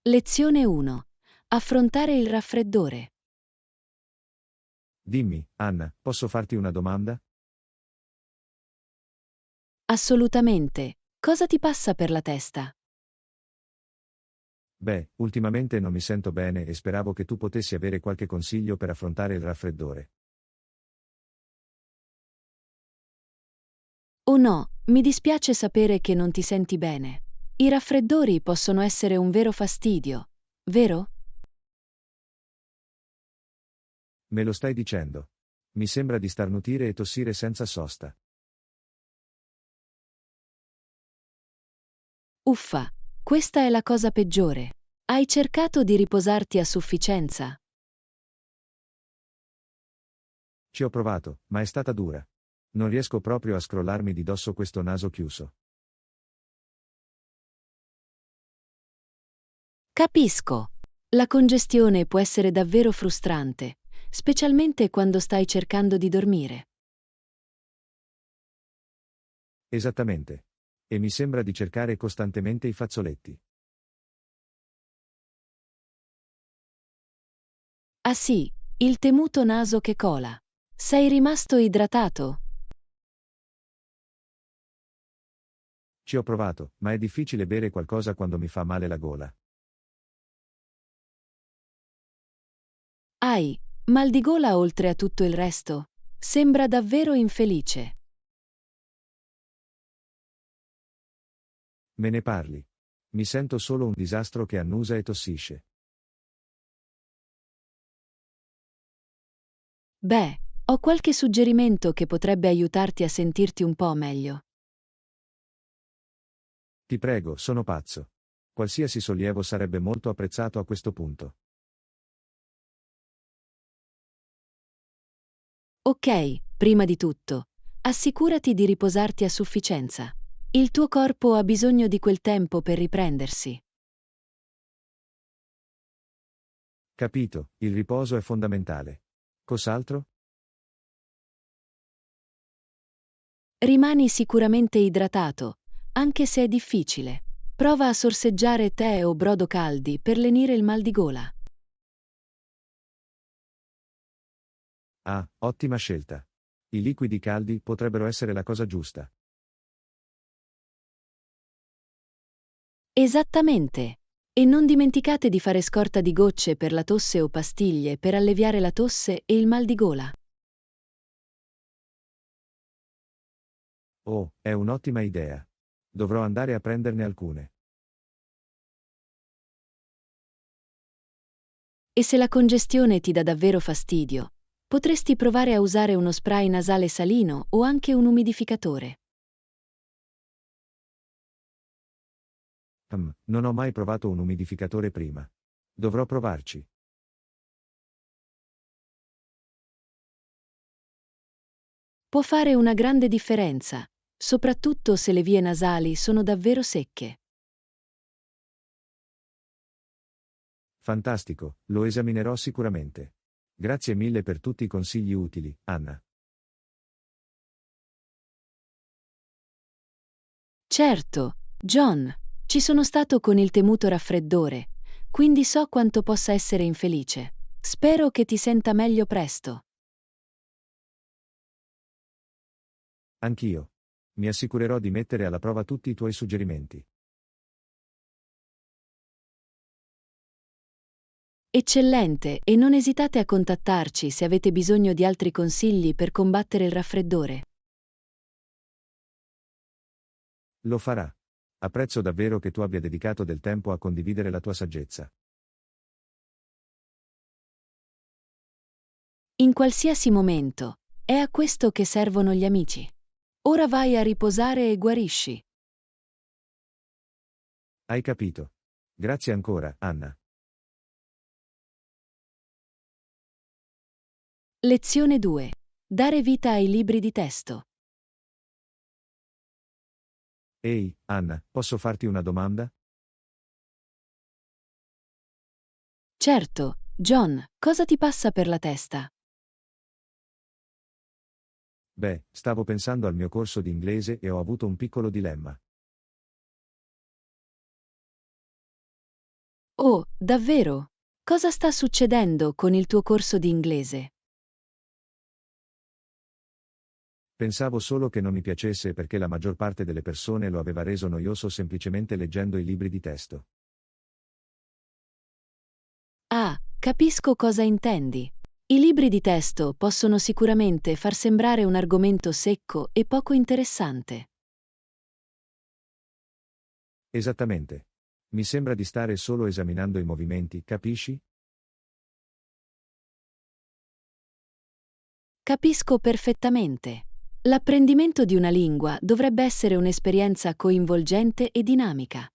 Lezione 1. Affrontare il raffreddore. Dimmi, Anna, posso farti una domanda? Assolutamente. Cosa ti passa per la testa? Beh, ultimamente non mi sento bene e speravo che tu potessi avere qualche consiglio per affrontare il raffreddore. Oh no, mi dispiace sapere che non ti senti bene. I raffreddori possono essere un vero fastidio, vero? Me lo stai dicendo? Mi sembra di starnutire e tossire senza sosta. Uffa, questa è la cosa peggiore. Hai cercato di riposarti a sufficienza? Ci ho provato, ma è stata dura. Non riesco proprio a scrollarmi di dosso questo naso chiuso. Capisco. La congestione può essere davvero frustrante, specialmente quando stai cercando di dormire. Esattamente. E mi sembra di cercare costantemente i fazzoletti. Ah sì, il temuto naso che cola. Sei rimasto idratato? Ci ho provato, ma è difficile bere qualcosa quando mi fa male la gola. Hai mal di gola oltre a tutto il resto? Sembra davvero infelice. Me ne parli. Mi sento solo un disastro che annusa e tossisce. Beh, ho qualche suggerimento che potrebbe aiutarti a sentirti un po' meglio. Ti prego, sono pazzo. Qualsiasi sollievo sarebbe molto apprezzato a questo punto. Ok, prima di tutto, assicurati di riposarti a sufficienza. Il tuo corpo ha bisogno di quel tempo per riprendersi. Capito, il riposo è fondamentale. Cos'altro? Rimani sicuramente idratato, anche se è difficile. Prova a sorseggiare tè o brodo caldi per lenire il mal di gola. Ah, ottima scelta. I liquidi caldi potrebbero essere la cosa giusta. Esattamente. E non dimenticate di fare scorta di gocce per la tosse o pastiglie per alleviare la tosse e il mal di gola. Oh, è un'ottima idea. Dovrò andare a prenderne alcune. E se la congestione ti dà davvero fastidio, potresti provare a usare uno spray nasale salino o anche un umidificatore. Non ho mai provato un umidificatore prima. Dovrò provarci. Può fare una grande differenza, soprattutto se le vie nasali sono davvero secche. Fantastico, lo esaminerò sicuramente. Grazie mille per tutti i consigli utili, Anna. Certo, John, ci sono stato con il temuto raffreddore, quindi so quanto possa essere infelice. Spero che ti senta meglio presto. Anch'io. Mi assicurerò di mettere alla prova tutti i tuoi suggerimenti. Eccellente, e non esitate a contattarci se avete bisogno di altri consigli per combattere il raffreddore. Lo farà. Apprezzo davvero che tu abbia dedicato del tempo a condividere la tua saggezza. In qualsiasi momento, è a questo che servono gli amici. Ora vai a riposare e guarisci. Hai capito. Grazie ancora, Anna. Lezione 2. Dare vita ai libri di testo. Ehi, Anna, posso farti una domanda? Certo, John, cosa ti passa per la testa? Beh, stavo pensando al mio corso di inglese e ho avuto un piccolo dilemma. Oh, davvero? Cosa sta succedendo con il tuo corso di inglese? Pensavo solo che non mi piacesse perché la maggior parte delle persone lo aveva reso noioso semplicemente leggendo i libri di testo. Ah, capisco cosa intendi. I libri di testo possono sicuramente far sembrare un argomento secco e poco interessante. Esattamente. Mi sembra di stare solo esaminando i movimenti, capisci? Capisco perfettamente. L'apprendimento di una lingua dovrebbe essere un'esperienza coinvolgente e dinamica.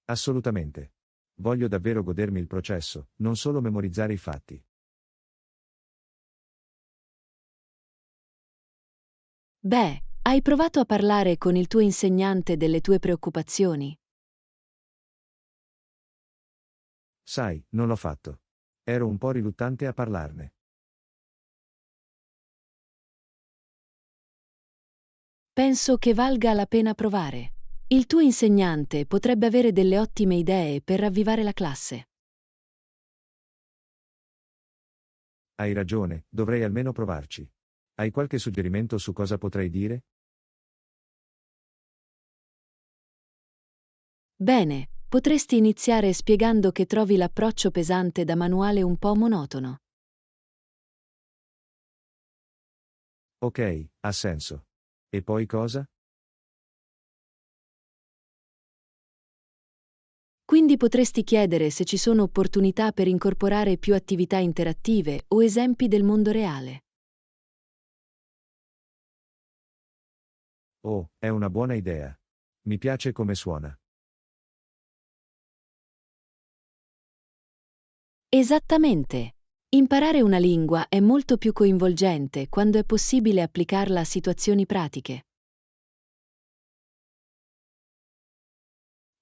Assolutamente. Voglio davvero godermi il processo, non solo memorizzare i fatti. Beh, hai provato a parlare con il tuo insegnante delle tue preoccupazioni? Sai, non l'ho fatto. Ero un po' riluttante a parlarne. Penso che valga la pena provare. Il tuo insegnante potrebbe avere delle ottime idee per ravvivare la classe. Hai ragione, dovrei almeno provarci. Hai qualche suggerimento su cosa potrei dire? Bene, potresti iniziare spiegando che trovi l'approccio pesante da manuale un po' monotono. Ok, ha senso. E poi cosa? Quindi potresti chiedere se ci sono opportunità per incorporare più attività interattive o esempi del mondo reale. Oh, è una buona idea. Mi piace come suona. Esattamente. Imparare una lingua è molto più coinvolgente quando è possibile applicarla a situazioni pratiche.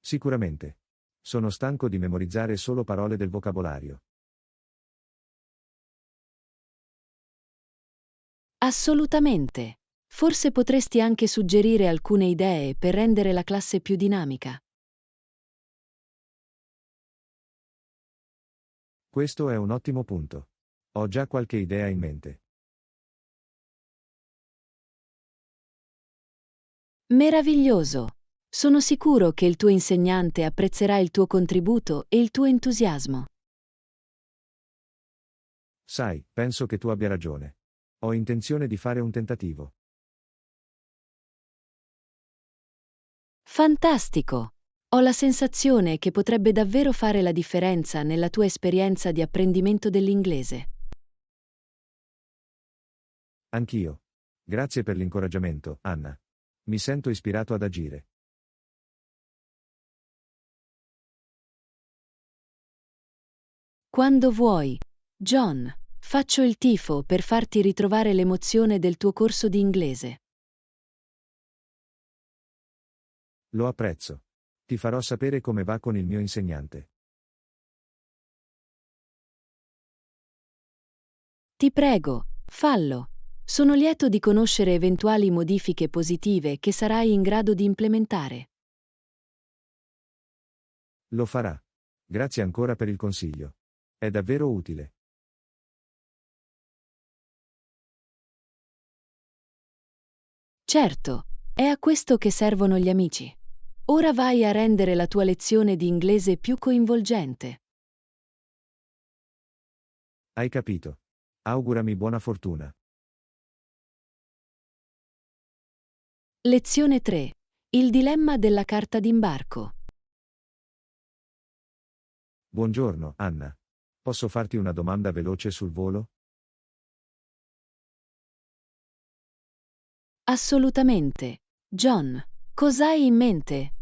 Sicuramente. Sono stanco di memorizzare solo parole del vocabolario. Assolutamente. Forse potresti anche suggerire alcune idee per rendere la classe più dinamica. Questo è un ottimo punto. Ho già qualche idea in mente. Meraviglioso! Sono sicuro che il tuo insegnante apprezzerà il tuo contributo e il tuo entusiasmo. Sai, penso che tu abbia ragione. Ho intenzione di fare un tentativo. Fantastico! Ho la sensazione che potrebbe davvero fare la differenza nella tua esperienza di apprendimento dell'inglese. Anch'io. Grazie per l'incoraggiamento, Anna. Mi sento ispirato ad agire. Quando vuoi, John, faccio il tifo per farti ritrovare l'emozione del tuo corso di inglese. Lo apprezzo. Ti farò sapere come va con il mio insegnante. Ti prego, fallo. Sono lieto di conoscere eventuali modifiche positive che sarai in grado di implementare. Lo farà. Grazie ancora per il consiglio. È davvero utile. Certo, è a questo che servono gli amici. Ora vai a rendere la tua lezione di inglese più coinvolgente. Hai capito. Augurami buona fortuna. Lezione 3. Il dilemma della carta d'imbarco. Buongiorno, Anna. Posso farti una domanda veloce sul volo? Assolutamente. John, cos'hai in mente?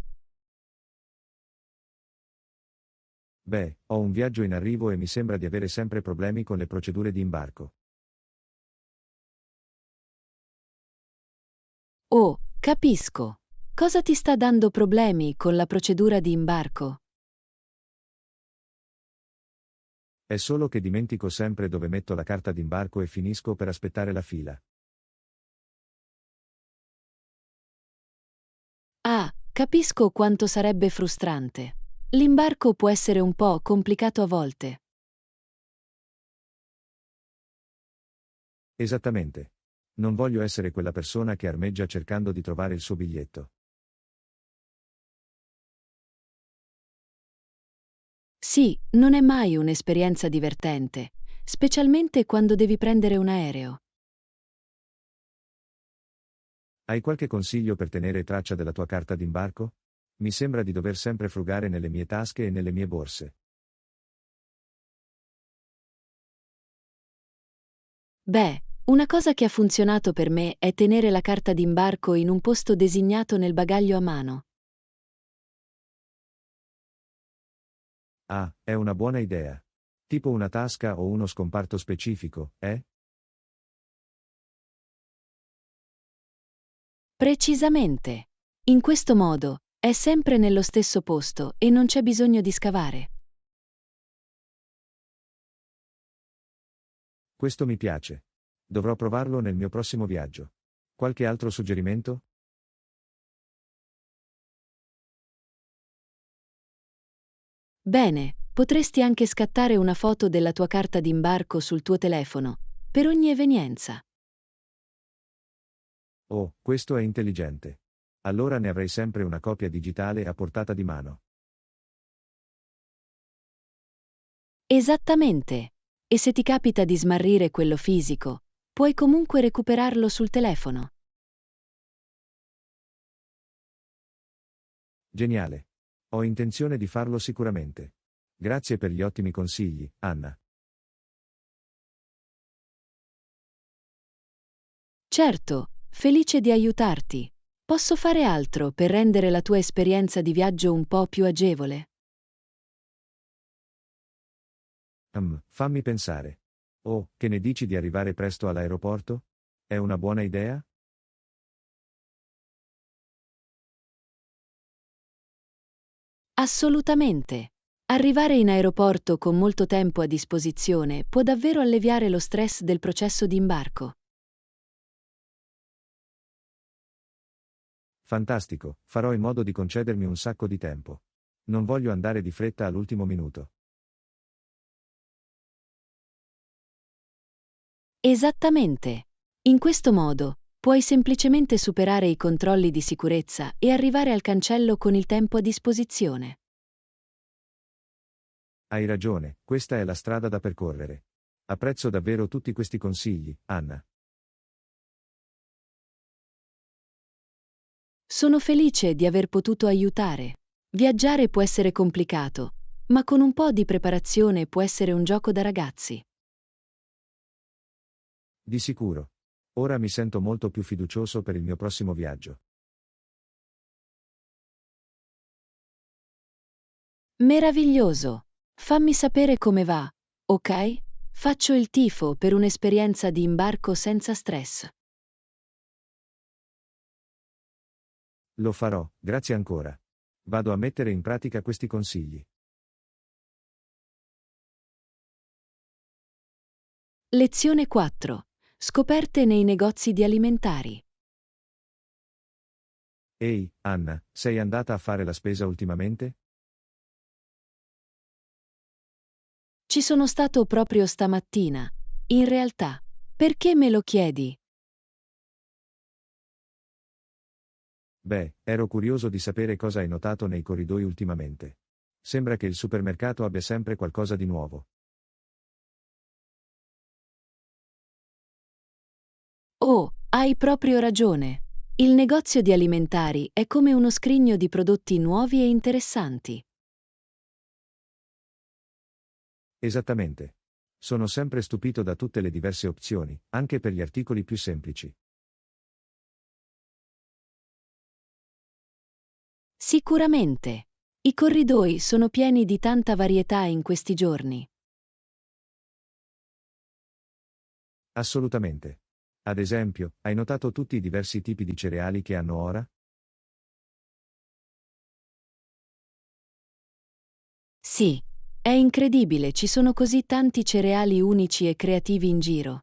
Beh, ho un viaggio in arrivo e mi sembra di avere sempre problemi con le procedure di imbarco. Oh, capisco. Cosa ti sta dando problemi con la procedura di imbarco? È solo che dimentico sempre dove metto la carta d'imbarco e finisco per aspettare la fila. Ah, Capisco quanto sarebbe frustrante. L'imbarco può essere un po' complicato a volte. Esattamente. Non voglio essere quella persona che armeggia cercando di trovare il suo biglietto. Sì, non è mai un'esperienza divertente, specialmente quando devi prendere un aereo. Hai qualche consiglio per tenere traccia della tua carta d'imbarco? Mi sembra di dover sempre frugare nelle mie tasche e nelle mie borse. Beh, una cosa che ha funzionato per me è tenere la carta d'imbarco in un posto designato nel bagaglio a mano. Ah, è una buona idea. Tipo una tasca o uno scomparto specifico, eh? Precisamente. In questo modo, è sempre nello stesso posto e non c'è bisogno di scavare. Questo mi piace. Dovrò provarlo nel mio prossimo viaggio. Qualche altro suggerimento? Bene, potresti anche scattare una foto della tua carta d'imbarco sul tuo telefono, per ogni evenienza. Oh, questo è intelligente. Allora ne avrei sempre una copia digitale a portata di mano. Esattamente. E se ti capita di smarrire quello fisico, puoi comunque recuperarlo sul telefono. Geniale. Ho intenzione di farlo sicuramente. Grazie per gli ottimi consigli, Anna. Certo, felice di aiutarti. Posso fare altro per rendere la tua esperienza di viaggio un po' più agevole? Fammi pensare. Oh, che ne dici di arrivare presto all'aeroporto? È una buona idea? Assolutamente. Arrivare in aeroporto con molto tempo a disposizione può davvero alleviare lo stress del processo di imbarco. Fantastico, farò in modo di concedermi un sacco di tempo. Non voglio andare di fretta all'ultimo minuto. Esattamente. In questo modo, puoi semplicemente superare i controlli di sicurezza e arrivare al cancello con il tempo a disposizione. Hai ragione, questa è la strada da percorrere. Apprezzo davvero tutti questi consigli, Anna. Sono felice di aver potuto aiutare. Viaggiare può essere complicato, ma con un po' di preparazione può essere un gioco da ragazzi. Di sicuro. Ora mi sento molto più fiducioso per il mio prossimo viaggio. Meraviglioso! Fammi sapere come va, ok? Faccio il tifo per un'esperienza di imbarco senza stress. Lo farò, grazie ancora. Vado a mettere in pratica questi consigli. Lezione 4. Scoperte nei negozi di alimentari. Ehi, Anna, sei andata a fare la spesa ultimamente? Ci sono stato proprio stamattina. In realtà, perché me lo chiedi? Beh, ero curioso di sapere cosa hai notato nei corridoi ultimamente. Sembra che il supermercato abbia sempre qualcosa di nuovo. Oh, hai proprio ragione. Il negozio di alimentari è come uno scrigno di prodotti nuovi e interessanti. Esattamente. Sono sempre stupito da tutte le diverse opzioni, anche per gli articoli più semplici. Sicuramente. I corridoi sono pieni di tanta varietà in questi giorni. Assolutamente. Ad esempio, hai notato tutti i diversi tipi di cereali che hanno ora? Sì, è incredibile, ci sono così tanti cereali unici e creativi in giro.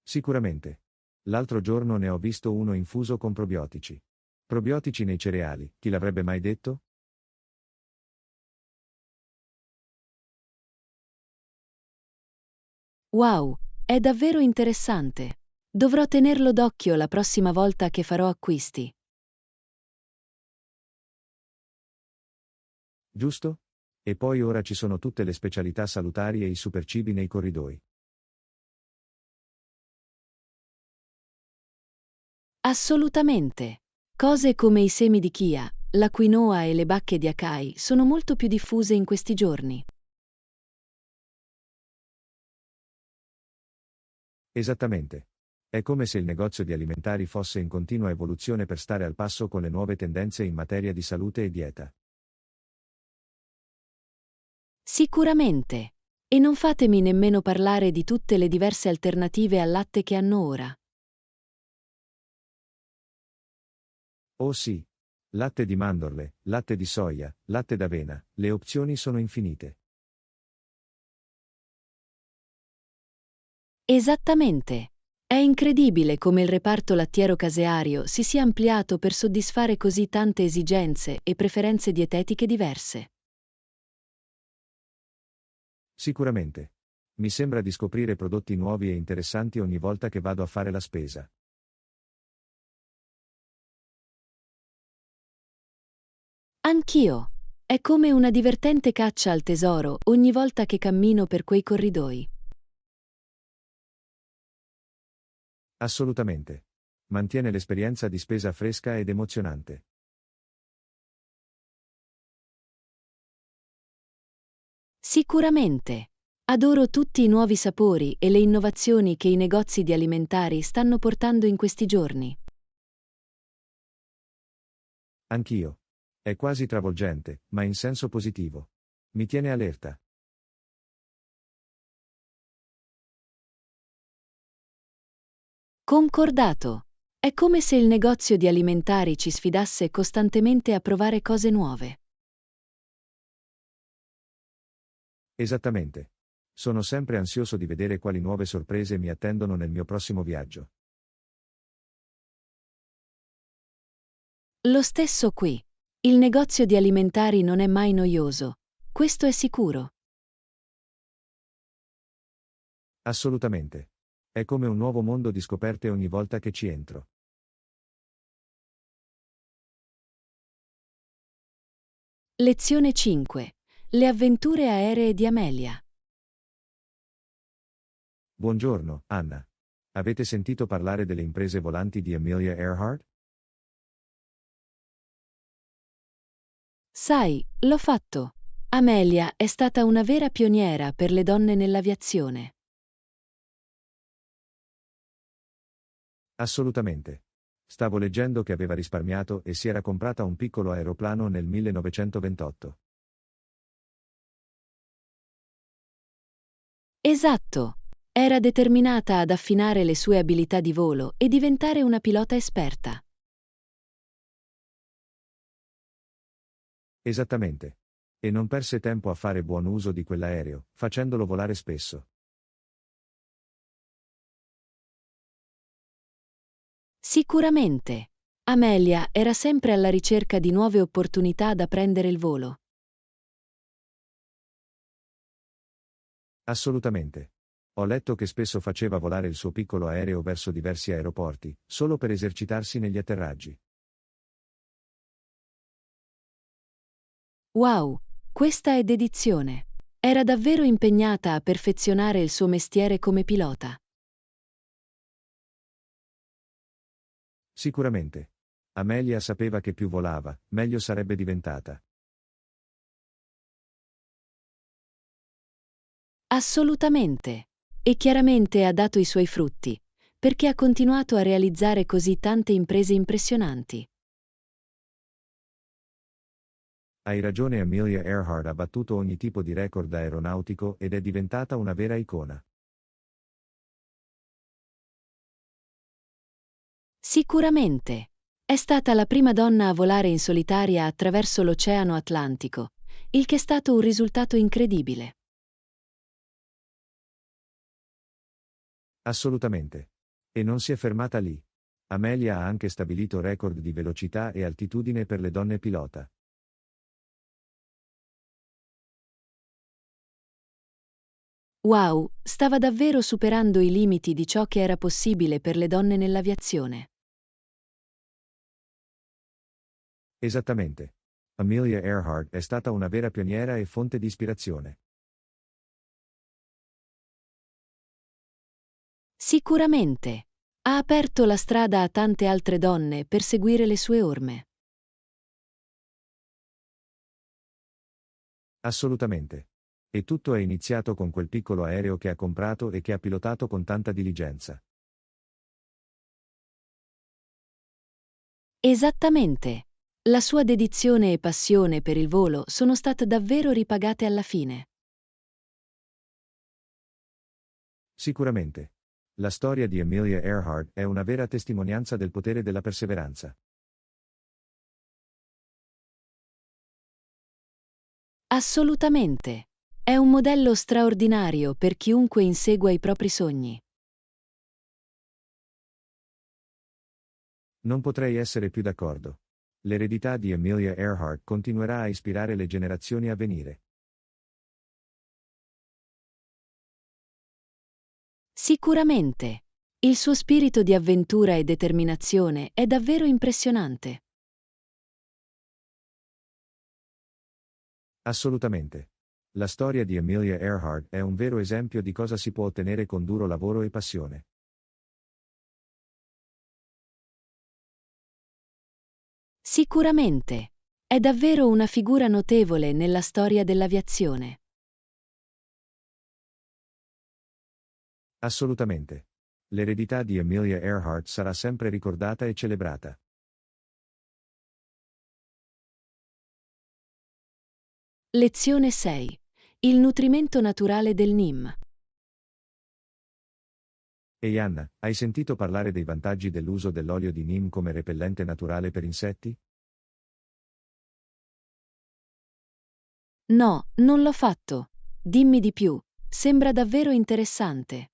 Sicuramente. L'altro giorno ne ho visto uno infuso con probiotici. Probiotici nei cereali, chi l'avrebbe mai detto? Wow, è davvero interessante. Dovrò tenerlo d'occhio la prossima volta che farò acquisti. Giusto? E poi ora ci sono tutte le specialità salutari e i supercibi nei corridoi. Assolutamente. Cose come i semi di chia, la quinoa e le bacche di acai sono molto più diffuse in questi giorni. Esattamente. È come se il negozio di alimentari fosse in continua evoluzione per stare al passo con le nuove tendenze in materia di salute e dieta. Sicuramente. E non fatemi nemmeno parlare di tutte le diverse alternative al latte che hanno ora. Oh sì. Latte di mandorle, latte di soia, latte d'avena, le opzioni sono infinite. Esattamente. È incredibile come il reparto lattiero-caseario si sia ampliato per soddisfare così tante esigenze e preferenze dietetiche diverse. Sicuramente. Mi sembra di scoprire prodotti nuovi e interessanti ogni volta che vado a fare la spesa. Anch'io. È come una divertente caccia al tesoro ogni volta che cammino per quei corridoi. Assolutamente. Mantiene l'esperienza di spesa fresca ed emozionante. Sicuramente. Adoro tutti i nuovi sapori e le innovazioni che i negozi di alimentari stanno portando in questi giorni. Anch'io. È quasi travolgente, ma in senso positivo. Mi tiene allerta. Concordato. È come se il negozio di alimentari ci sfidasse costantemente a provare cose nuove. Esattamente. Sono sempre ansioso di vedere quali nuove sorprese mi attendono nel mio prossimo viaggio. Lo stesso qui. Il negozio di alimentari non è mai noioso. Questo è sicuro. Assolutamente. È come un nuovo mondo di scoperte ogni volta che ci entro. Lezione 5. Le avventure aeree di Amelia. Buongiorno, Anna. Avete sentito parlare delle imprese volanti di Amelia Earhart? Sai, l'ho fatto. Amelia è stata una vera pioniera per le donne nell'aviazione. Assolutamente. Stavo leggendo che aveva risparmiato e si era comprata un piccolo aeroplano nel 1928. Esatto. Era determinata ad affinare le sue abilità di volo e diventare una pilota esperta. Esattamente. E non perse tempo a fare buon uso di quell'aereo, facendolo volare spesso. Sicuramente. Amelia era sempre alla ricerca di nuove opportunità da prendere il volo. Assolutamente. Ho letto che spesso faceva volare il suo piccolo aereo verso diversi aeroporti, solo per esercitarsi negli atterraggi. Wow, questa è dedizione. Era davvero impegnata a perfezionare il suo mestiere come pilota. Sicuramente. Amelia sapeva che più volava, meglio sarebbe diventata. Assolutamente. E chiaramente ha dato i suoi frutti, perché ha continuato a realizzare così tante imprese impressionanti. Hai ragione, Amelia Earhart ha battuto ogni tipo di record aeronautico ed è diventata una vera icona. Sicuramente. È stata la prima donna a volare in solitaria attraverso l'Oceano Atlantico, il che è stato un risultato incredibile. Assolutamente. E non si è fermata lì. Amelia ha anche stabilito record di velocità e altitudine per le donne pilota. Wow, stava davvero superando i limiti di ciò che era possibile per le donne nell'aviazione. Esattamente. Amelia Earhart è stata una vera pioniera e fonte di ispirazione. Sicuramente. Ha aperto la strada a tante altre donne per seguire le sue orme. Assolutamente. E tutto è iniziato con quel piccolo aereo che ha comprato e che ha pilotato con tanta diligenza. Esattamente. La sua dedizione e passione per il volo sono state davvero ripagate alla fine. Sicuramente. La storia di Amelia Earhart è una vera testimonianza del potere della perseveranza. Assolutamente. È un modello straordinario per chiunque insegua i propri sogni. Non potrei essere più d'accordo. L'eredità di Amelia Earhart continuerà a ispirare le generazioni a venire. Sicuramente. Il suo spirito di avventura e determinazione è davvero impressionante. Assolutamente. La storia di Amelia Earhart è un vero esempio di cosa si può ottenere con duro lavoro e passione. Sicuramente. È davvero una figura notevole nella storia dell'aviazione. Assolutamente. L'eredità di Amelia Earhart sarà sempre ricordata e celebrata. Lezione 6. Il nutrimento naturale del NIM. Ehi Anna, hai sentito parlare dei vantaggi dell'uso dell'olio di neem come repellente naturale per insetti? No, non l'ho fatto. Dimmi di più. Sembra davvero interessante.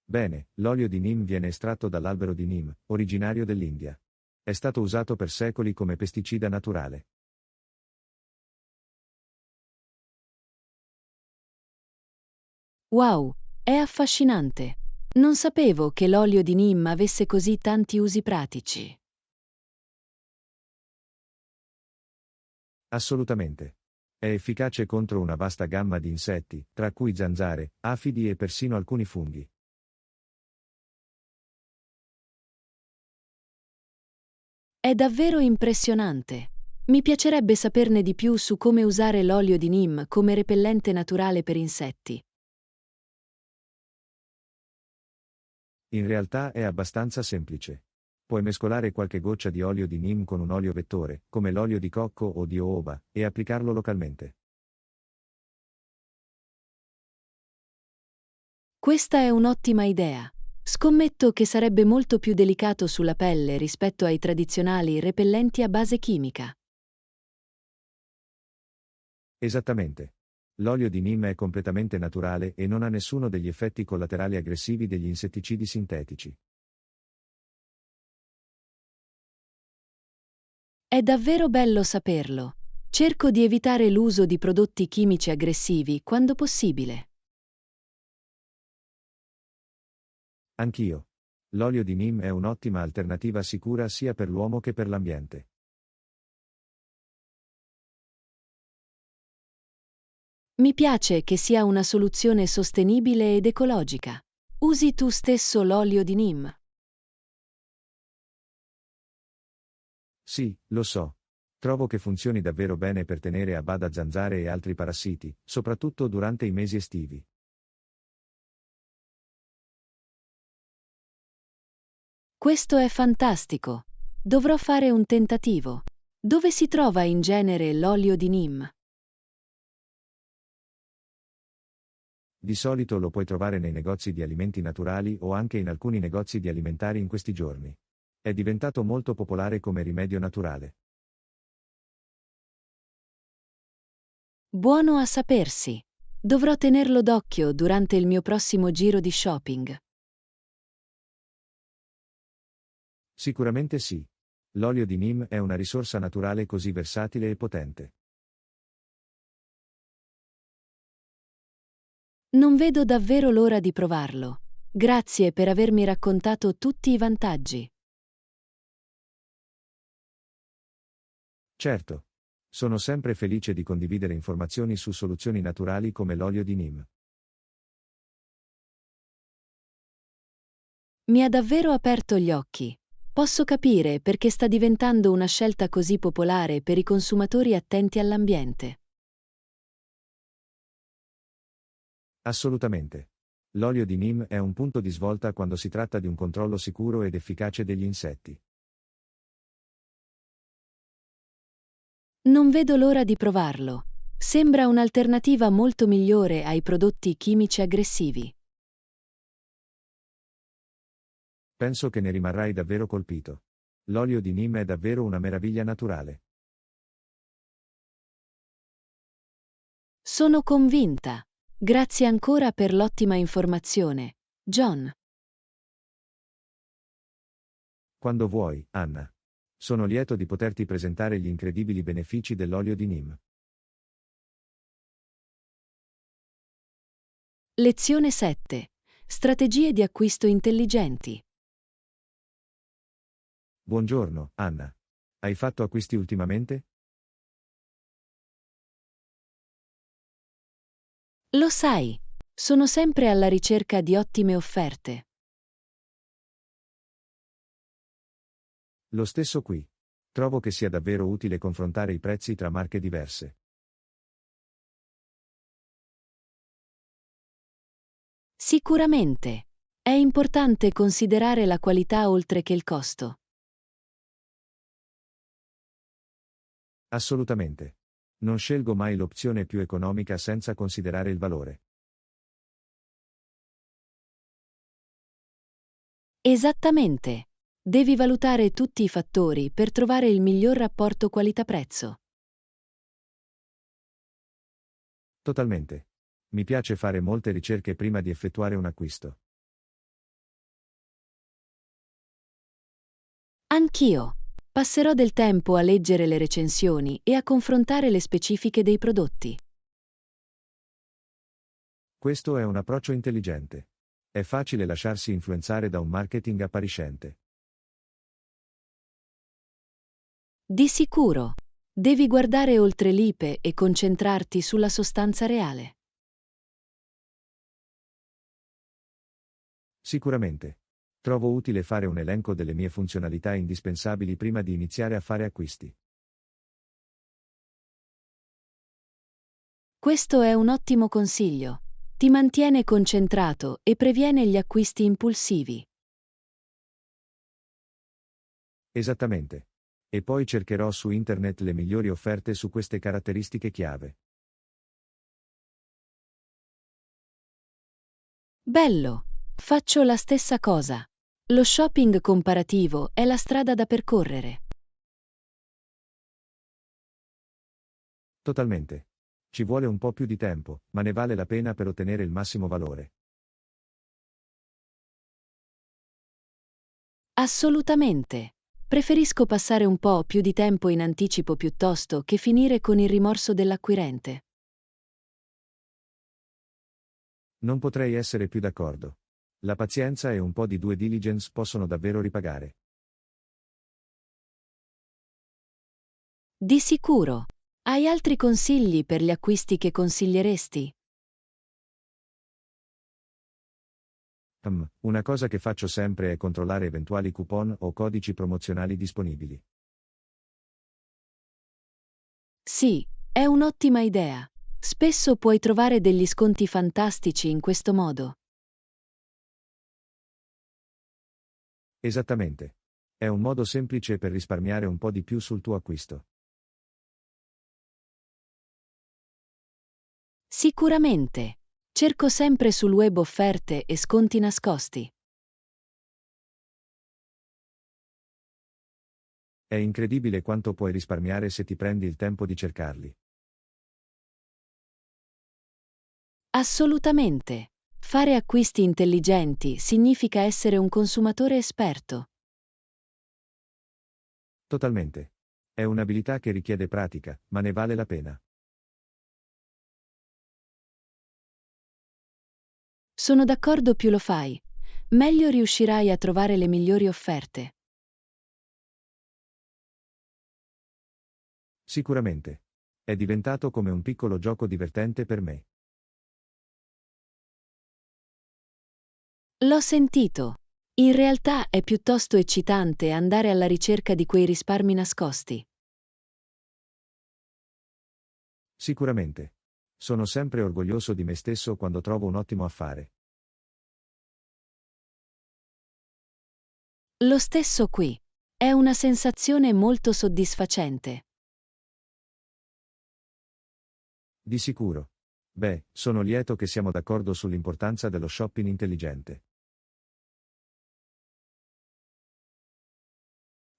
Bene, l'olio di neem viene estratto dall'albero di neem, originario dell'India. È stato usato per secoli come pesticida naturale. Wow, è affascinante. Non sapevo che l'olio di NIM avesse così tanti usi pratici. Assolutamente. È efficace contro una vasta gamma di insetti, tra cui zanzare, afidi e persino alcuni funghi. È davvero impressionante. Mi piacerebbe saperne di più su come usare l'olio di NIM come repellente naturale per insetti. In realtà è abbastanza semplice. Puoi mescolare qualche goccia di olio di neem con un olio vettore, come l'olio di cocco o di jojoba, e applicarlo localmente. Questa è un'ottima idea. Scommetto che sarebbe molto più delicato sulla pelle rispetto ai tradizionali repellenti a base chimica. Esattamente. L'olio di neem è completamente naturale e non ha nessuno degli effetti collaterali aggressivi degli insetticidi sintetici. È davvero bello saperlo. Cerco di evitare l'uso di prodotti chimici aggressivi quando possibile. Anch'io. L'olio di neem è un'ottima alternativa sicura sia per l'uomo che per l'ambiente. Mi piace che sia una soluzione sostenibile ed ecologica. Usi tu stesso l'olio di NIM? Sì, lo so. Trovo che funzioni davvero bene per tenere a bada zanzare e altri parassiti, soprattutto durante i mesi estivi. Questo è fantastico. Dovrò fare un tentativo. Dove si trova in genere l'olio di NIM? Di solito lo puoi trovare nei negozi di alimenti naturali o anche in alcuni negozi di alimentari in questi giorni. È diventato molto popolare come rimedio naturale. Buono a sapersi. Dovrò tenerlo d'occhio durante il mio prossimo giro di shopping. Sicuramente sì. L'olio di neem è una risorsa naturale così versatile e potente. Non vedo davvero l'ora di provarlo. Grazie per avermi raccontato tutti i vantaggi. Certo. Sono sempre felice di condividere informazioni su soluzioni naturali come l'olio di neem. Mi ha davvero aperto gli occhi. Posso capire perché sta diventando una scelta così popolare per i consumatori attenti all'ambiente. Assolutamente. L'olio di neem è un punto di svolta quando si tratta di un controllo sicuro ed efficace degli insetti. Non vedo l'ora di provarlo. Sembra un'alternativa molto migliore ai prodotti chimici aggressivi. Penso che ne rimarrai davvero colpito. L'olio di neem è davvero una meraviglia naturale. Sono convinta. Grazie ancora per l'ottima informazione, John. Quando vuoi, Anna. Sono lieto di poterti presentare gli incredibili benefici dell'olio di neem. Lezione 7. Strategie di acquisto intelligenti. Buongiorno, Anna. Hai fatto acquisti ultimamente? Lo sai, sono sempre alla ricerca di ottime offerte. Lo stesso qui. Trovo che sia davvero utile confrontare i prezzi tra marche diverse. Sicuramente. È importante considerare la qualità oltre che il costo. Assolutamente. Non scelgo mai l'opzione più economica senza considerare il valore. Esattamente. Devi valutare tutti i fattori per trovare il miglior rapporto qualità-prezzo. Totalmente. Mi piace fare molte ricerche prima di effettuare un acquisto. Anch'io. Passerò del tempo a leggere le recensioni e a confrontare le specifiche dei prodotti. Questo è un approccio intelligente. È facile lasciarsi influenzare da un marketing appariscente. Di sicuro. Devi guardare oltre l'ipe e concentrarti sulla sostanza reale. Sicuramente. Trovo utile fare un elenco delle mie funzionalità indispensabili prima di iniziare a fare acquisti. Questo è un ottimo consiglio. Ti mantiene concentrato e previene gli acquisti impulsivi. Esattamente. E poi cercherò su internet le migliori offerte su queste caratteristiche chiave. Bello! Faccio la stessa cosa. Lo shopping comparativo è la strada da percorrere. Totalmente. Ci vuole un po' più di tempo, ma ne vale la pena per ottenere il massimo valore. Assolutamente. Preferisco passare un po' più di tempo in anticipo piuttosto che finire con il rimorso dell'acquirente. Non potrei essere più d'accordo. La pazienza e un po' di due diligence possono davvero ripagare. Di sicuro. Hai altri consigli per gli acquisti che consiglieresti? Una cosa che faccio sempre è controllare eventuali coupon o codici promozionali disponibili. Sì, è un'ottima idea. Spesso puoi trovare degli sconti fantastici in questo modo. Esattamente. È un modo semplice per risparmiare un po' di più sul tuo acquisto. Sicuramente. Cerco sempre sul web offerte e sconti nascosti. È incredibile quanto puoi risparmiare se ti prendi il tempo di cercarli. Assolutamente. Fare acquisti intelligenti significa essere un consumatore esperto. Totalmente. È un'abilità che richiede pratica, ma ne vale la pena. Sono d'accordo, più lo fai, meglio riuscirai a trovare le migliori offerte. Sicuramente. È diventato come un piccolo gioco divertente per me. L'ho sentito. In realtà è piuttosto eccitante andare alla ricerca di quei risparmi nascosti. Sicuramente. Sono sempre orgoglioso di me stesso quando trovo un ottimo affare. Lo stesso qui. È una sensazione molto soddisfacente. Di sicuro. Beh, sono lieto che siamo d'accordo sull'importanza dello shopping intelligente.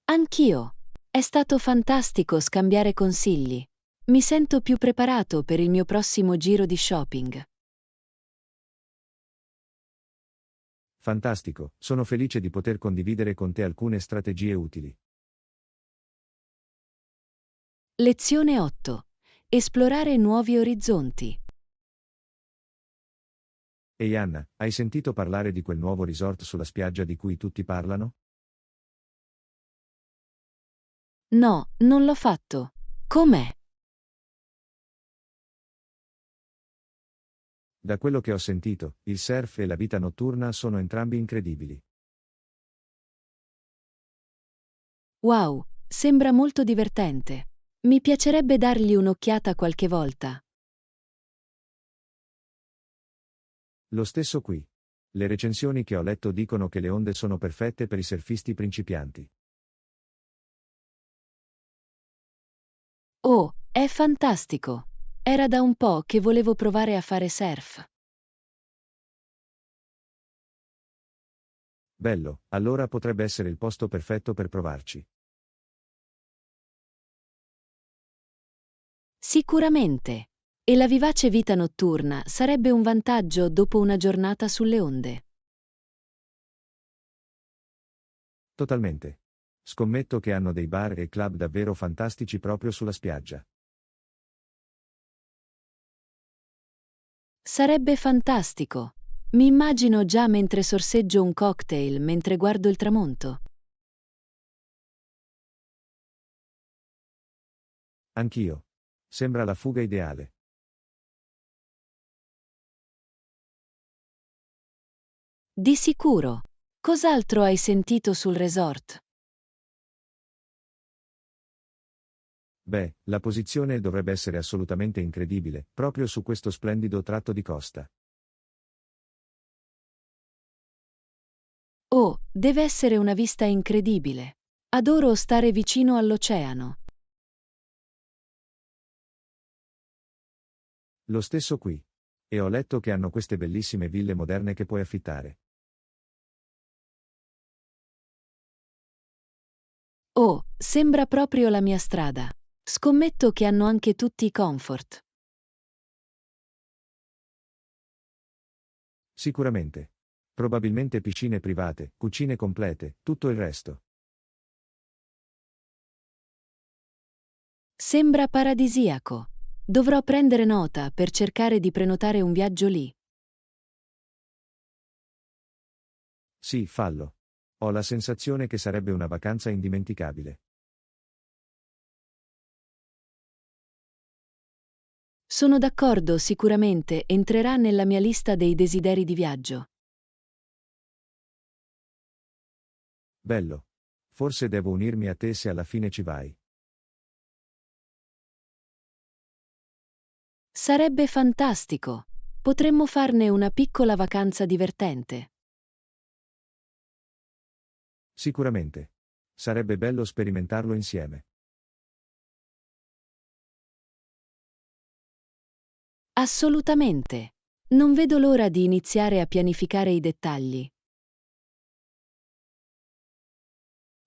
Anch'io. È stato fantastico scambiare consigli. Mi sento più preparato per il mio prossimo giro di shopping. Fantastico, sono felice di poter condividere con te alcune strategie utili. Lezione 8. Esplorare nuovi orizzonti. Ehi Anna, hai sentito parlare di quel nuovo resort sulla spiaggia di cui tutti parlano? No, non l'ho fatto. Com'è? Da quello che ho sentito, il surf e la vita notturna sono entrambi incredibili. Wow, sembra molto divertente. Mi piacerebbe dargli un'occhiata qualche volta. Lo stesso qui. Le recensioni che ho letto dicono che le onde sono perfette per i surfisti principianti. Oh, è fantastico. Era da un po' che volevo provare a fare surf. Bello, allora potrebbe essere il posto perfetto per provarci. Sicuramente. E la vivace vita notturna sarebbe un vantaggio dopo una giornata sulle onde. Totalmente. Scommetto che hanno dei bar e club davvero fantastici proprio sulla spiaggia. Sarebbe fantastico. Mi immagino già mentre sorseggio un cocktail mentre guardo il tramonto. Anch'io. Sembra la fuga ideale. Di sicuro. Cos'altro hai sentito sul resort? Beh, la posizione dovrebbe essere assolutamente incredibile, proprio su questo splendido tratto di costa. Oh, deve essere una vista incredibile. Adoro stare vicino all'oceano. Lo stesso qui. E ho letto che hanno queste bellissime ville moderne che puoi affittare. Oh, sembra proprio la mia strada. Scommetto che hanno anche tutti i comfort. Sicuramente. Probabilmente piscine private, cucine complete, tutto il resto. Sembra paradisiaco. Dovrò prendere nota per cercare di prenotare un viaggio lì. Sì, fallo. Ho la sensazione che sarebbe una vacanza indimenticabile. Sono d'accordo, sicuramente entrerà nella mia lista dei desideri di viaggio. Bello. Forse devo unirmi a te se alla fine ci vai. Sarebbe fantastico. Potremmo farne una piccola vacanza divertente. Sicuramente. Sarebbe bello sperimentarlo insieme. Assolutamente. Non vedo l'ora di iniziare a pianificare i dettagli.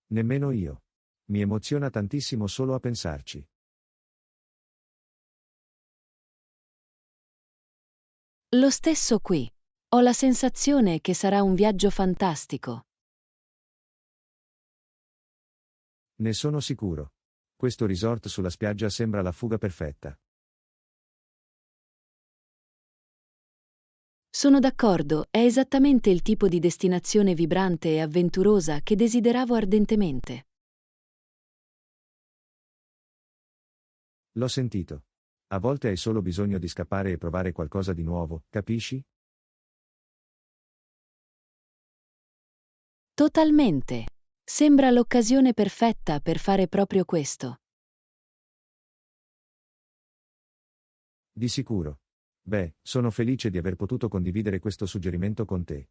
Nemmeno io. Mi emoziona tantissimo solo a pensarci. Lo stesso qui. Ho la sensazione che sarà un viaggio fantastico. Ne sono sicuro. Questo resort sulla spiaggia sembra la fuga perfetta. Sono d'accordo, è esattamente il tipo di destinazione vibrante e avventurosa che desideravo ardentemente. L'ho sentito. A volte hai solo bisogno di scappare e provare qualcosa di nuovo, capisci? Totalmente. Sembra l'occasione perfetta per fare proprio questo. Di sicuro. Beh, sono felice di aver potuto condividere questo suggerimento con te.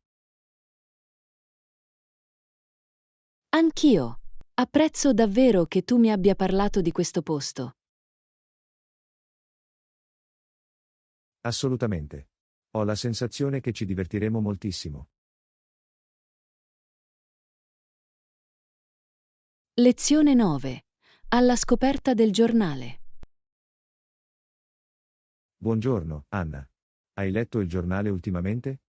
Anch'io. Apprezzo davvero che tu mi abbia parlato di questo posto. Assolutamente. Ho la sensazione che ci divertiremo moltissimo. Lezione 9. Alla scoperta del giornale. Buongiorno, Anna. Hai letto il giornale ultimamente?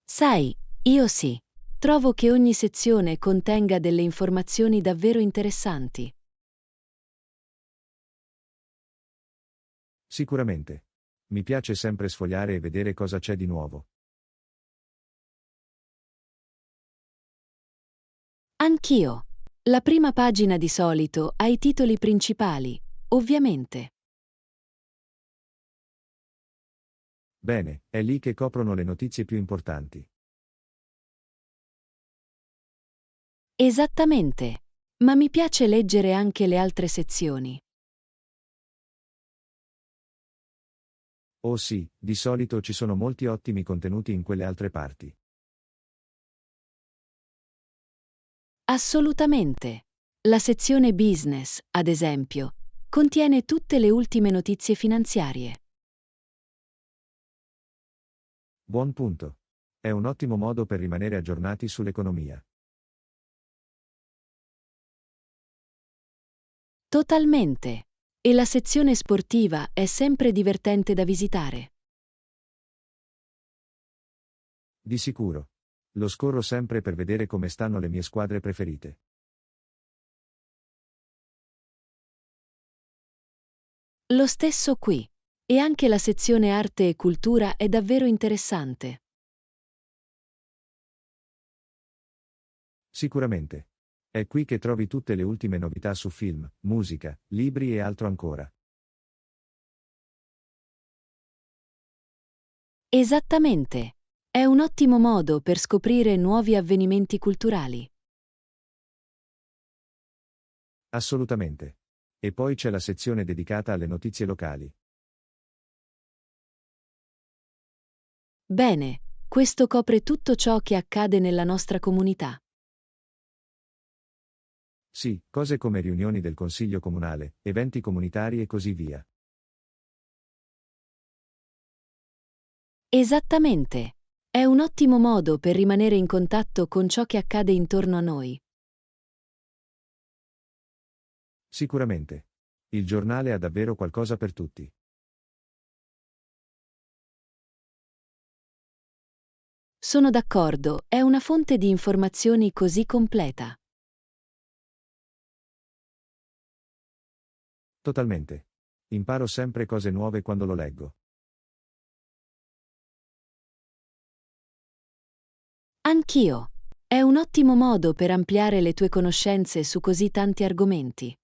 Sai, io sì. Trovo che ogni sezione contenga delle informazioni davvero interessanti. Sicuramente. Mi piace sempre sfogliare e vedere cosa c'è di nuovo. Anch'io. La prima pagina di solito ha i titoli principali, ovviamente. Bene, è lì che coprono le notizie più importanti. Esattamente. Ma mi piace leggere anche le altre sezioni. Oh sì, di solito ci sono molti ottimi contenuti in quelle altre parti. Assolutamente. La sezione business, ad esempio, contiene tutte le ultime notizie finanziarie. Buon punto. È un ottimo modo per rimanere aggiornati sull'economia. Totalmente. E la sezione sportiva è sempre divertente da visitare. Di sicuro. Lo scorro sempre per vedere come stanno le mie squadre preferite. Lo stesso qui. E anche la sezione arte e cultura è davvero interessante. Sicuramente. È qui che trovi tutte le ultime novità su film, musica, libri e altro ancora. Esattamente. È un ottimo modo per scoprire nuovi avvenimenti culturali. Assolutamente. E poi c'è la sezione dedicata alle notizie locali. Bene, questo copre tutto ciò che accade nella nostra comunità. Sì, cose come riunioni del consiglio comunale, eventi comunitari e così via. Esattamente. È un ottimo modo per rimanere in contatto con ciò che accade intorno a noi. Sicuramente. Il giornale ha davvero qualcosa per tutti. Sono d'accordo, è una fonte di informazioni così completa. Totalmente. Imparo sempre cose nuove quando lo leggo. Anch'io. È un ottimo modo per ampliare le tue conoscenze su così tanti argomenti.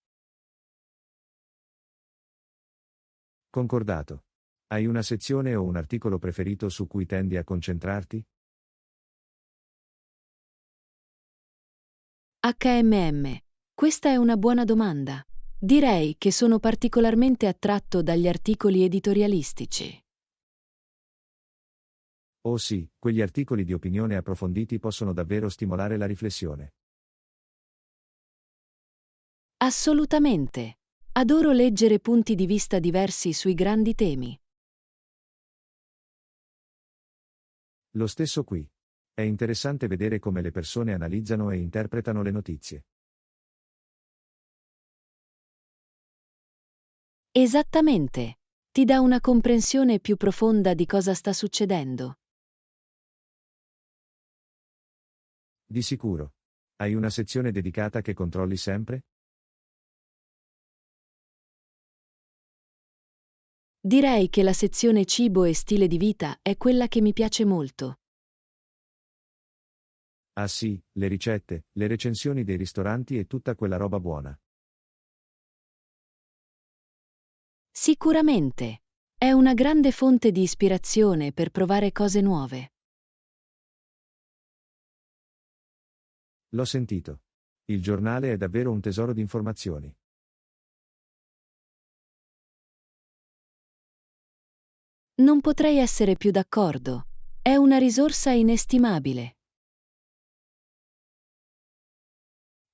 Concordato. Hai una sezione o un articolo preferito su cui tendi a concentrarti? HMM. Questa è una buona domanda. Direi che sono particolarmente attratto dagli articoli editorialistici. Oh sì, quegli articoli di opinione approfonditi possono davvero stimolare la riflessione. Assolutamente. Adoro leggere punti di vista diversi sui grandi temi. Lo stesso qui. È interessante vedere come le persone analizzano e interpretano le notizie. Esattamente. Ti dà una comprensione più profonda di cosa sta succedendo. Di sicuro. Hai una sezione dedicata che controlli sempre? Direi che la sezione cibo e stile di vita è quella che mi piace molto. Ah sì, le ricette, le recensioni dei ristoranti e tutta quella roba buona. Sicuramente. È una grande fonte di ispirazione per provare cose nuove. L'ho sentito. Il giornale è davvero un tesoro di informazioni. Non potrei essere più d'accordo. È una risorsa inestimabile.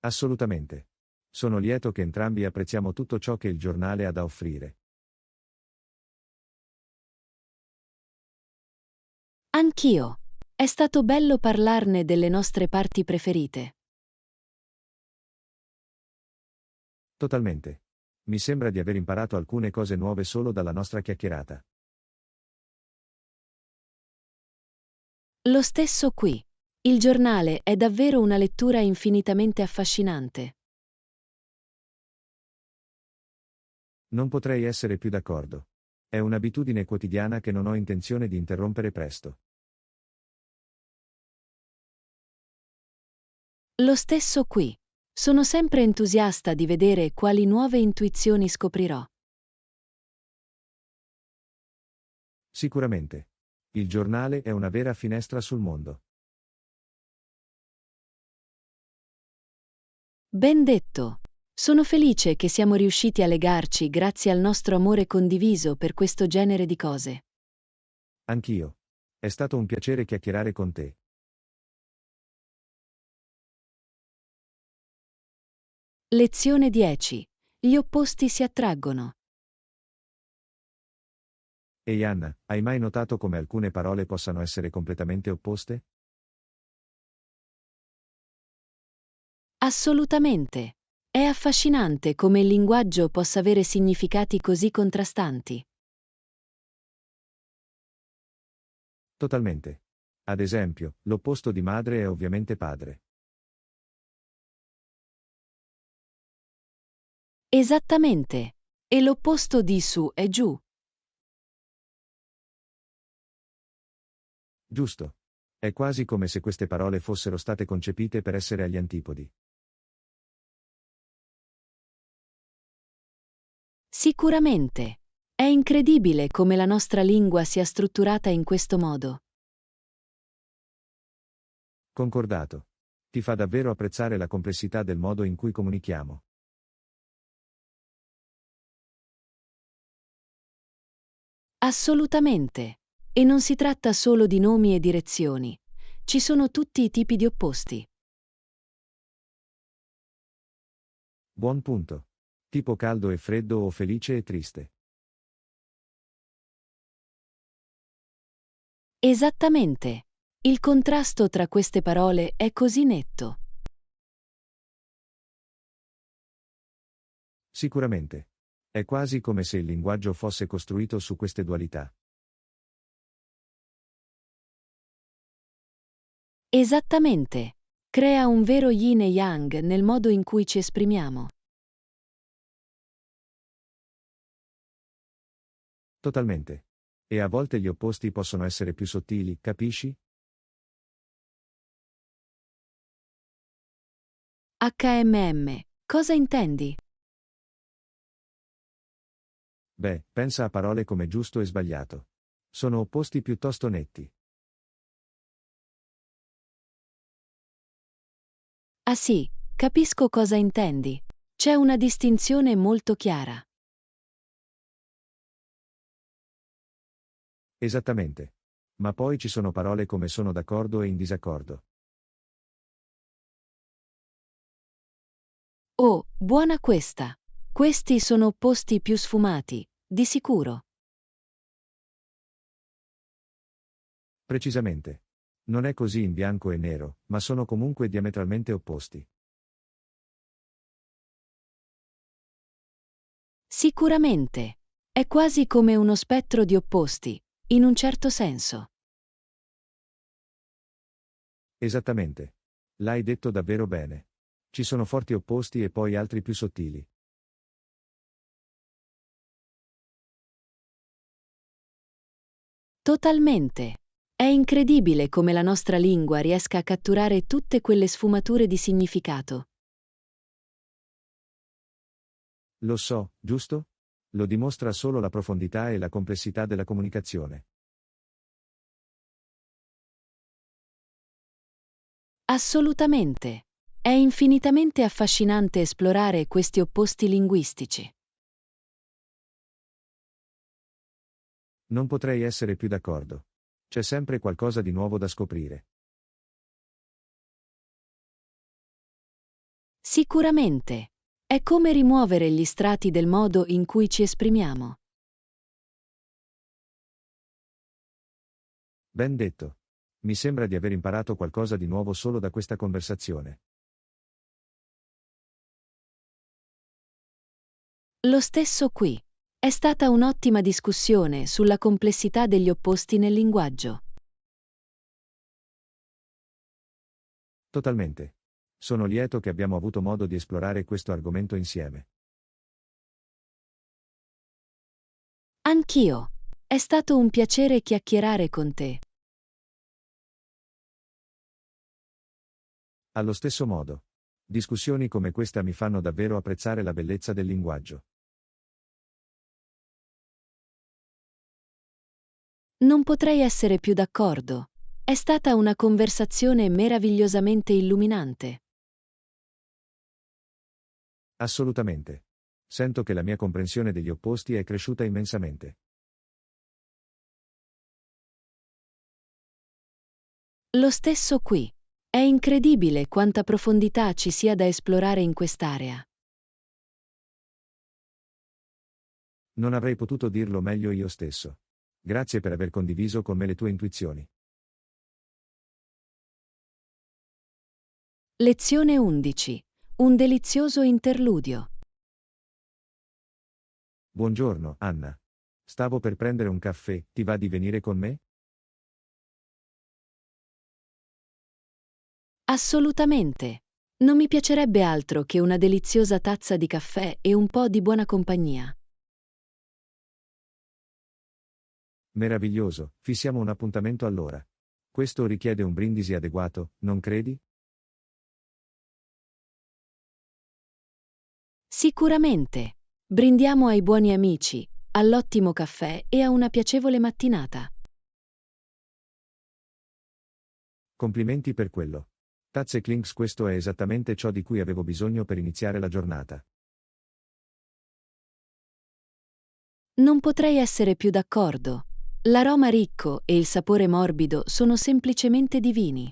Assolutamente. Sono lieto che entrambi apprezziamo tutto ciò che il giornale ha da offrire. Anch'io. È stato bello parlarne delle nostre parti preferite. Totalmente. Mi sembra di aver imparato alcune cose nuove solo dalla nostra chiacchierata. Lo stesso qui. Il giornale è davvero una lettura infinitamente affascinante. Non potrei essere più d'accordo. È un'abitudine quotidiana che non ho intenzione di interrompere presto. Lo stesso qui. Sono sempre entusiasta di vedere quali nuove intuizioni scoprirò. Sicuramente. Il giornale è una vera finestra sul mondo. Ben detto. Sono felice che siamo riusciti a legarci grazie al nostro amore condiviso per questo genere di cose. Anch'io. È stato un piacere chiacchierare con te. Lezione 10. Gli opposti si attraggono. Ehi Anna, hai mai notato come alcune parole possano essere completamente opposte? Assolutamente. È affascinante come il linguaggio possa avere significati così contrastanti. Totalmente. Ad esempio, l'opposto di madre è ovviamente padre. Esattamente. E l'opposto di su è giù. Giusto. È quasi come se queste parole fossero state concepite per essere agli antipodi. Sicuramente. È incredibile come la nostra lingua sia strutturata in questo modo. Concordato. Ti fa davvero apprezzare la complessità del modo in cui comunichiamo. Assolutamente. E non si tratta solo di nomi e direzioni. Ci sono tutti i tipi di opposti. Buon punto. Tipo caldo e freddo o felice e triste. Esattamente. Il contrasto tra queste parole è così netto. Sicuramente. È quasi come se il linguaggio fosse costruito su queste dualità. Esattamente. Crea un vero yin e yang nel modo in cui ci esprimiamo. Totalmente. E a volte gli opposti possono essere più sottili, capisci? HMM. Cosa intendi? Beh, pensa a parole come giusto e sbagliato. Sono opposti piuttosto netti. Ah sì, capisco cosa intendi. C'è una distinzione molto chiara. Esattamente. Ma poi ci sono parole come sono d'accordo e in disaccordo. Oh, buona questa. Questi sono opposti più sfumati, di sicuro. Precisamente. Non è così in bianco e nero, ma sono comunque diametralmente opposti. Sicuramente. È quasi come uno spettro di opposti, in un certo senso. Esattamente. L'hai detto davvero bene. Ci sono forti opposti e poi altri più sottili. Totalmente. È incredibile come la nostra lingua riesca a catturare tutte quelle sfumature di significato. Lo so, giusto? Lo dimostra solo la profondità e la complessità della comunicazione. Assolutamente. È infinitamente affascinante esplorare questi opposti linguistici. Non potrei essere più d'accordo. C'è sempre qualcosa di nuovo da scoprire. Sicuramente. È come rimuovere gli strati del modo in cui ci esprimiamo. Ben detto. Mi sembra di aver imparato qualcosa di nuovo solo da questa conversazione. Lo stesso qui. È stata un'ottima discussione sulla complessità degli opposti nel linguaggio. Totalmente. Sono lieto che abbiamo avuto modo di esplorare questo argomento insieme. Anch'io. È stato un piacere chiacchierare con te. Allo stesso modo. Discussioni come questa mi fanno davvero apprezzare la bellezza del linguaggio. Non potrei essere più d'accordo. È stata una conversazione meravigliosamente illuminante. Assolutamente. Sento che la mia comprensione degli opposti è cresciuta immensamente. Lo stesso qui. È incredibile quanta profondità ci sia da esplorare in quest'area. Non avrei potuto dirlo meglio io stesso. Grazie per aver condiviso con me le tue intuizioni. Lezione 11. Un delizioso interludio. Buongiorno, Anna. Stavo per prendere un caffè, ti va di venire con me? Assolutamente. Non mi piacerebbe altro che una deliziosa tazza di caffè e un po' di buona compagnia. Meraviglioso, fissiamo un appuntamento allora. Questo richiede un brindisi adeguato, non credi? Sicuramente. Brindiamo ai buoni amici, all'ottimo caffè e a una piacevole mattinata. Complimenti per quello. Tazze Clinks, questo è esattamente ciò di cui avevo bisogno per iniziare la giornata. Non potrei essere più d'accordo. L'aroma ricco e il sapore morbido sono semplicemente divini.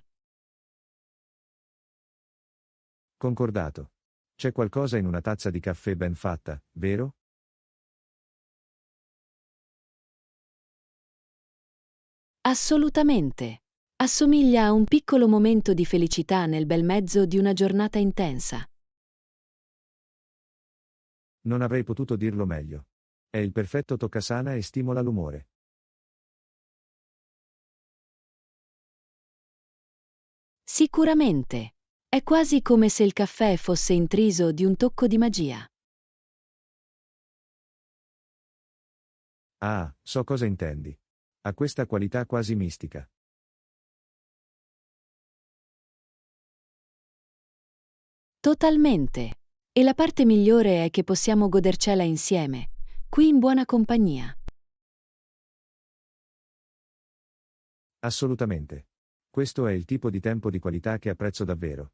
Concordato. C'è qualcosa in una tazza di caffè ben fatta, vero? Assolutamente. Assomiglia a un piccolo momento di felicità nel bel mezzo di una giornata intensa. Non avrei potuto dirlo meglio. È il perfetto toccasana e stimola l'umore. Sicuramente. È quasi come se il caffè fosse intriso di un tocco di magia. Ah, so cosa intendi. Ha questa qualità quasi mistica. Totalmente. E la parte migliore è che possiamo godercela insieme, qui in buona compagnia. Assolutamente. Questo è il tipo di tempo di qualità che apprezzo davvero.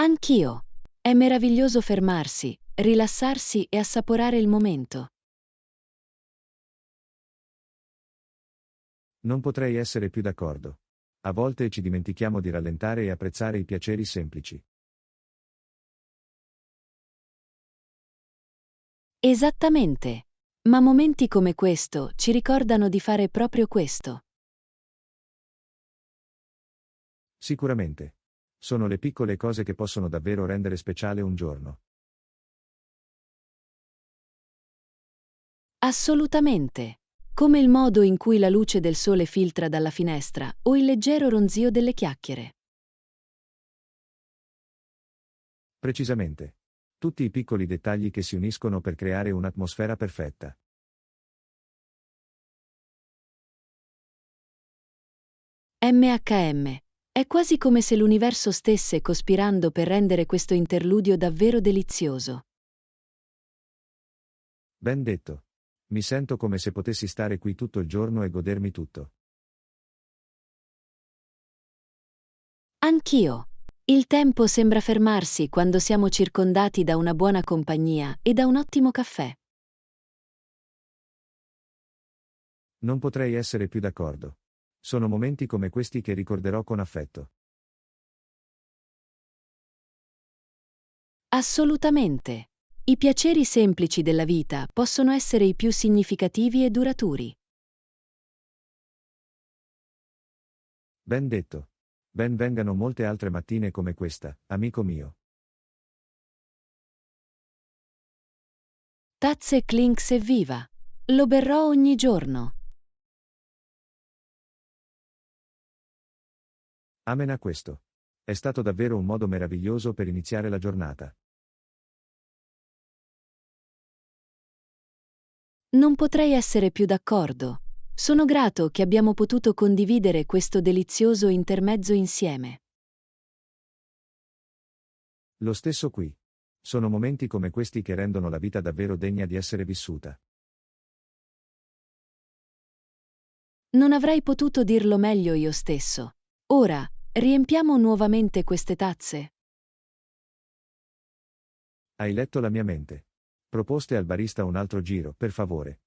Anch'io. È meraviglioso fermarsi, rilassarsi e assaporare il momento. Non potrei essere più d'accordo. A volte ci dimentichiamo di rallentare e apprezzare i piaceri semplici. Esattamente. Ma momenti come questo ci ricordano di fare proprio questo. Sicuramente. Sono le piccole cose che possono davvero rendere speciale un giorno. Assolutamente. Come il modo in cui la luce del sole filtra dalla finestra o il leggero ronzio delle chiacchiere. Precisamente. Tutti i piccoli dettagli che si uniscono per creare un'atmosfera perfetta. MHM. È quasi come se l'universo stesse cospirando per rendere questo interludio davvero delizioso. Ben detto. Mi sento come se potessi stare qui tutto il giorno e godermi tutto. Anch'io. Il tempo sembra fermarsi quando siamo circondati da una buona compagnia e da un ottimo caffè. Non potrei essere più d'accordo. Sono momenti come questi che ricorderò con affetto. Assolutamente. I piaceri semplici della vita possono essere i più significativi e duraturi. Ben detto. Ben vengano molte altre mattine come questa, amico mio. Tazze Clinks evviva! Lo berrò ogni giorno. Amen a questo. È stato davvero un modo meraviglioso per iniziare la giornata. Non potrei essere più d'accordo. Sono grato che abbiamo potuto condividere questo delizioso intermezzo insieme. Lo stesso qui. Sono momenti come questi che rendono la vita davvero degna di essere vissuta. Non avrei potuto dirlo meglio io stesso. Ora, riempiamo nuovamente queste tazze. Hai letto la mia mente. Proposte al barista un altro giro, per favore.